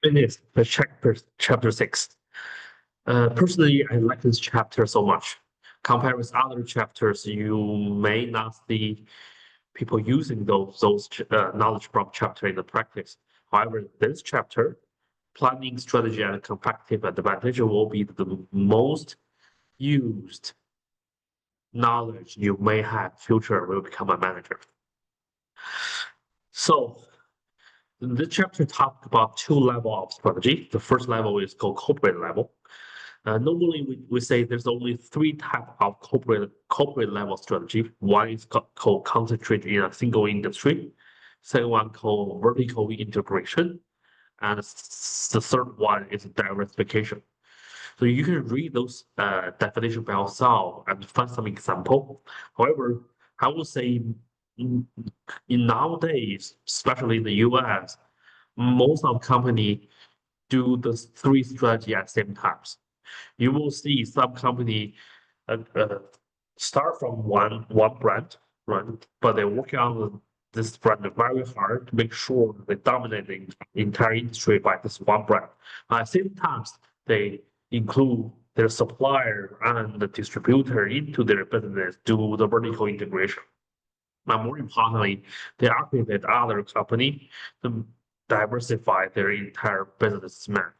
finished the chapter 6. Personally, I like this chapter so much. Compared with other chapters, you may not see people using those knowledge from chapter in the practice. However, this chapter, planning strategy and competitive advantage, will be the most used knowledge you may have future will become a manager. So this chapter talks about two levels of strategy. The first level is called corporate level. Normally, we say there's only three types of corporate level strategy. One is called concentrate in a single industry. Second one called vertical integration, and the third one is diversification. So you can read those definitions by yourself and find some example. However, I would say in nowadays, especially in the US, most of company do the three strategy at the same times. You will see some company uh, uh, start from one brand, right? But they're working on this brand very hard to make sure they dominate the entire industry by this one brand. At the same time, they include their supplier and the distributor into their business, do the vertical integration. But more importantly, they operate with other company to diversify their entire business map.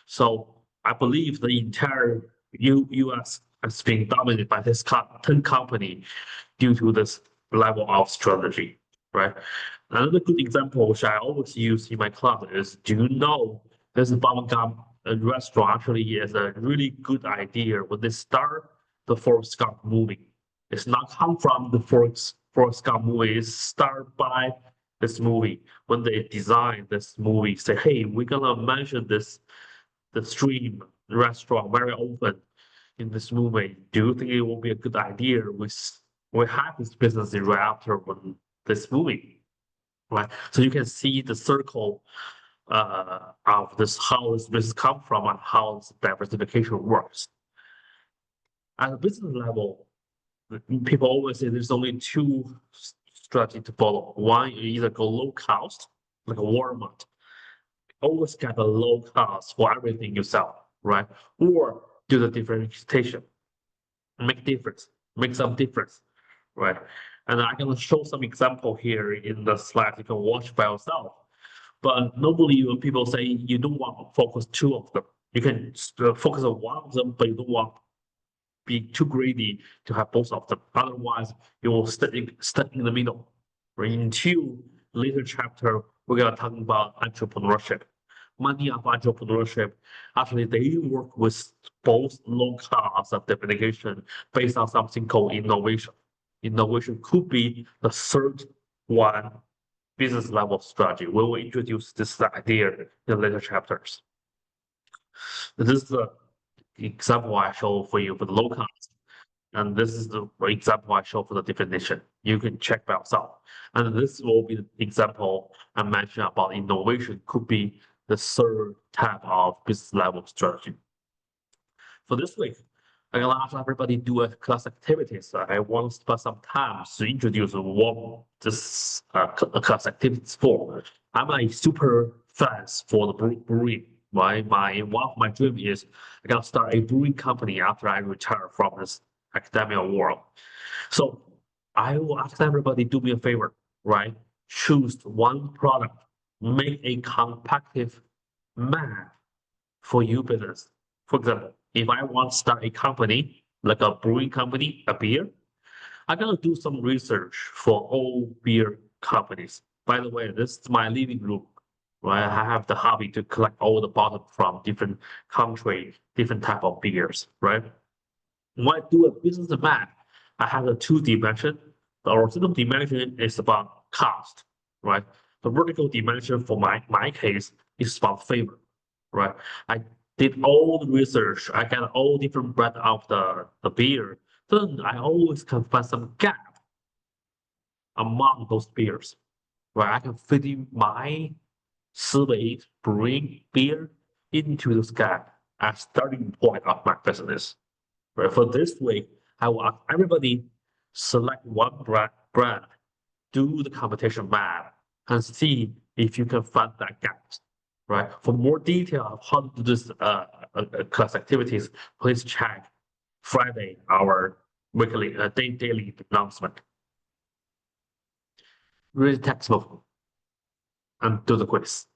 So I believe the entire US has been dominated by this 10 company due to this level of strategy, right? Another good example, which I always use in my class, is do you know this bubblegum restaurant actually is a really good idea when they start the Forrest Gump movie. It's not come from the Forrest Gump movie, it's started by this movie. When they design this movie, say, hey, we're gonna mention the stream restaurant very often in this movie. Do you think it will be a good idea? We have this business right after this movie, right? So you can see the circle of this how this business come from and how this diversification works. At the business level, people always say there's only two strategies to follow. One, you either go low cost, like a Walmart, always get a low cost for everything you sell, right? Or do the differentiation, make some difference, right? And I'm gonna show some example here in the slide. You can watch by yourself. But normally, when people say you don't want to focus two of them, you can focus on one of them, but you don't want to be too greedy to have both of them. Otherwise, you will stuck in the middle. Right? Until later chapter, we're gonna talk about entrepreneurship. Many of entrepreneurship actually they work with both low cost of depreciation based on something called innovation. Innovation could be the third one business level strategy. We will introduce this idea in later chapters. This is the example I show for you for the low cost. And this is the example I show for the definition. You can check by yourself. And this will be the example I mentioned about innovation could be the third type of business level strategy. For this week, I'm gonna ask everybody do a class activities. I want to spend some time to introduce what this class activities for. I'm a super fans for the brewing. One of my dream is I gotta start a brewing company after I retire from this academia world. So I will ask everybody do me a favor, right? Choose one product, make a competitive map for your business. For example, if I want to start a company, like a brewing company, a beer, I'm gonna do some research for all beer companies. By the way, this is my living room, right? I have the hobby to collect all the bottles from different country, different type of beers, right? When I do a business map, I have a two dimension. The horizontal dimension is about cost, right? The vertical dimension for my case is about favor, right? I did all the research. I got all different brand of the beer. Then I always can find some gap among those beers, right? I can fit in my Sivage brewing beer into this gap as starting point of my business. Right? For this week, I will ask everybody select one brand, do the competition map, and see if you can find that gap. right? For more detail of how to do this class activities, please check Friday our weekly daily announcement. Read the textbook and do the quiz.